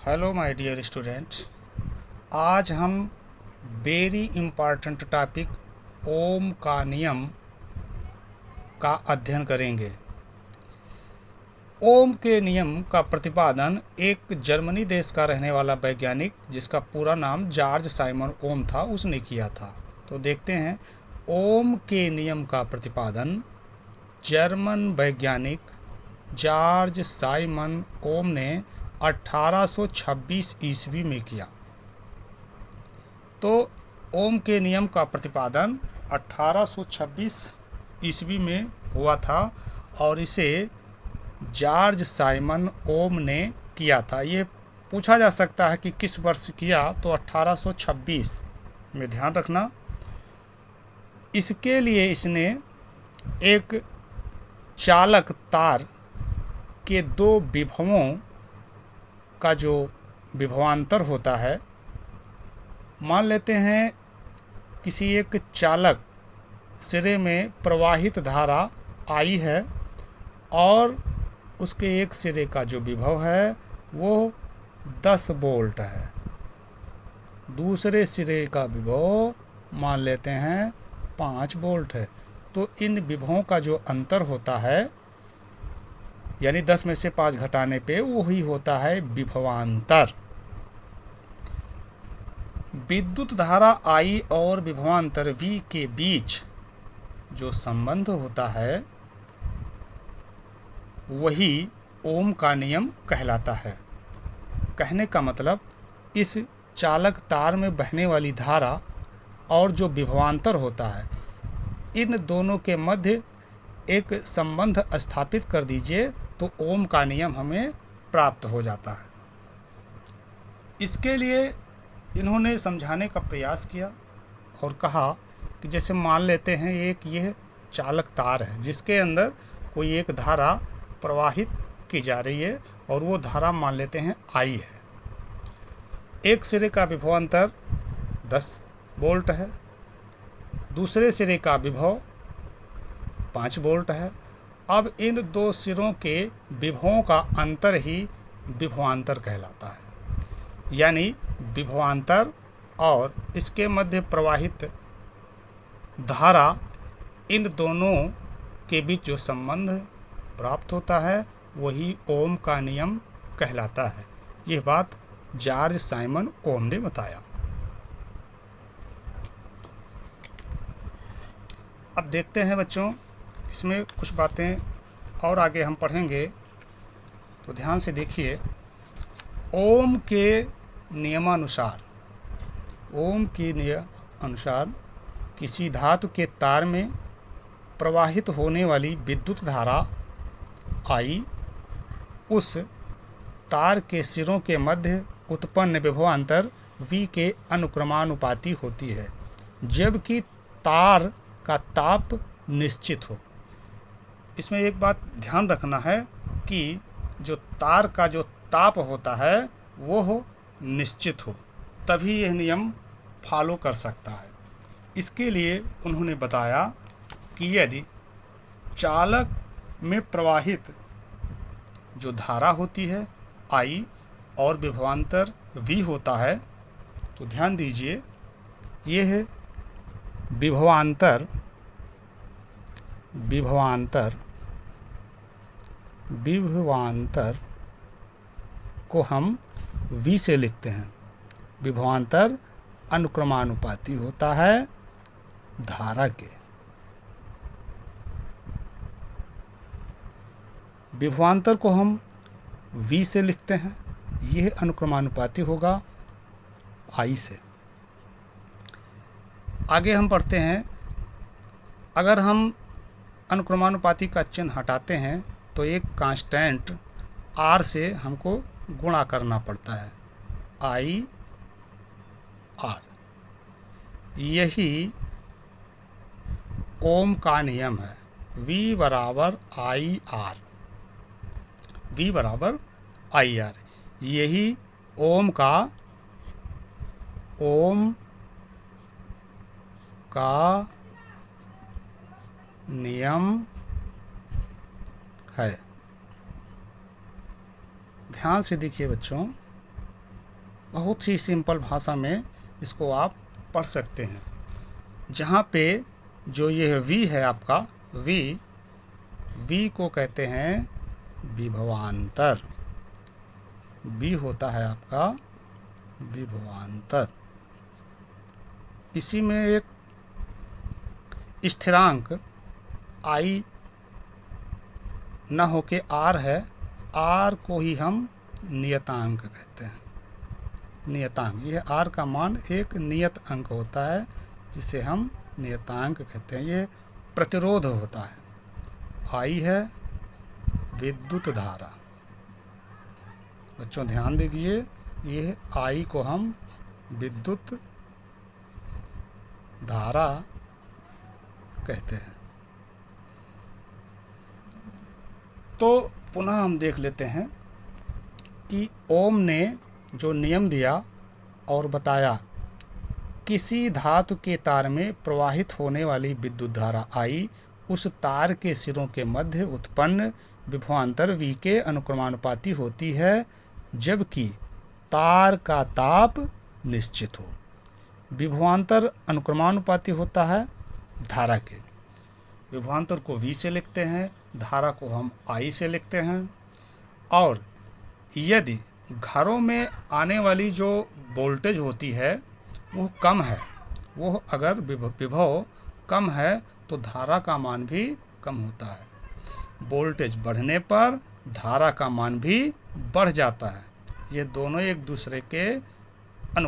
Hello my dear students. आज हम very important topic ओम का नियम का अध्ययन करेंगे। ओम के नियम का प्रतिपादन एक जर्मनी देश का रहने वाला वैज्ञानिक, जिसका पूरा नाम जॉर्ज साइमन ओम था, उसने किया था। तो देखते हैं, ओम के नियम का प्रतिपादन जर्मन वैज्ञानिक जॉर्ज साइमन ओम ने 1826 ईस्वी में किया। तो ओम के नियम का प्रतिपादन 1826 ईस्वी में हुआ था और इसे जॉर्ज साइमन ओम ने किया था। ये पूछा जा सकता है कि किस वर्ष किया, तो 1826 में ध्यान रखना। इसके लिए इसने एक चालक तार के दो विभवों का जो विभवांतर होता है, मान लेते हैं किसी एक चालक सिरे में प्रवाहित धारा आई है और उसके एक सिरे का जो विभव है वो 10 वोल्ट है, दूसरे सिरे का विभव मान लेते हैं 5 वोल्ट है। तो इन विभवों का जो अंतर होता है, यानी 10 में से 5 घटाने पे वही होता है विभवांतर। विद्युत धारा I और विभवांतर V के बीच जो संबंध होता है वही ओम का नियम कहलाता है। कहने का मतलब, इस चालक तार में बहने वाली धारा और जो विभवांतर होता है, इन दोनों के मध्य एक संबंध स्थापित कर दीजिए तो ओम का नियम हमें प्राप्त हो जाता है। इसके लिए इन्होंने समझाने का प्रयास किया और कहा कि जैसे मान लेते हैं एक यह चालक तार है जिसके अंदर कोई एक धारा प्रवाहित की जा रही है और वो धारा मान लेते हैं I है। एक सिरे का विभवांतर 10 वोल्ट है, दूसरे सिरे का विभव 5 वोल्ट है। अब इन दो सिरों के विभवों का अंतर ही विभवांतर कहलाता है। यानी विभवांतर और इसके मध्य प्रवाहित धारा, इन दोनों के बीच जो संबंध प्राप्त होता है वही ओम का नियम कहलाता है। यह बात जॉर्ज साइमन ओम ने बताया। अब देखते हैं बच्चों, इसमें कुछ बातें और आगे हम पढ़ेंगे, तो ध्यान से देखिए। ओम के नियमानुसार, ओम के नियम अनुसार किसी धातु के तार में प्रवाहित होने वाली विद्युत धारा I उस तार के सिरों के मध्य उत्पन्न विभवांतर V के अनुक्रमानुपाती होती है, जबकि तार का ताप निश्चित हो। इसमें एक बात ध्यान रखना है कि जो तार का जो ताप होता है वो हो निश्चित हो, तभी यह नियम फॉलो कर सकता है। इसके लिए उन्होंने बताया कि यदि चालक में प्रवाहित जो धारा होती है I और विभवांतर V होता है, तो ध्यान दीजिए, यह है विभवांतर को हम V से लिखते हैं। विभवांतर अनुक्रमानुपाती होता है धारा के। विभवांतर को हम V से लिखते हैं, यह अनुक्रमानुपाती होगा I से। आगे हम पढ़ते हैं, अगर हम अनुक्रमानुपाती का चिन्ह हटाते हैं तो एक कांस्टेंट R से हमको गुणा करना पड़ता है, I R। यही ओम का नियम है, V बराबर I R, V बराबर I R। यही ओम का नियम है। ध्यान से देखिए बच्चों, बहुत ही सिंपल भाषा में इसको आप पढ़ सकते हैं। जहाँ पे जो ये V है आपका V को कहते हैं विभवांतर। V होता है आपका विभवांतर। इसी में एक स्थिरांक I न होके R है, R को ही हम नियतांक कहते हैं। नियतांक, यह R का मान एक नियत अंक होता है जिसे हम नियतांक कहते हैं। ये प्रतिरोध होता है। I है विद्युत धारा। बच्चों ध्यान दीजिए, ये I को हम विद्युत धारा कहते हैं। तो पुनः हम देख लेते हैं कि ओम ने जो नियम दिया और बताया, किसी धातु के तार में प्रवाहित होने वाली विद्युत धारा I उस तार के सिरों के मध्य उत्पन्न विभवांतर V के अनुक्रमानुपाती होती है, जबकि तार का ताप निश्चित हो। विभवांतर अनुक्रमानुपाती होता है धारा के। विभवांतर को V से लिखते हैं, धारा को हम I से लिखते हैं। और यदि घरों में आने वाली जो वोल्टेज होती है वो कम है, वो अगर विभव कम है तो धारा का मान भी कम होता है। वोल्टेज बढ़ने पर धारा का मान भी बढ़ जाता है। ये दोनों एक दूसरे के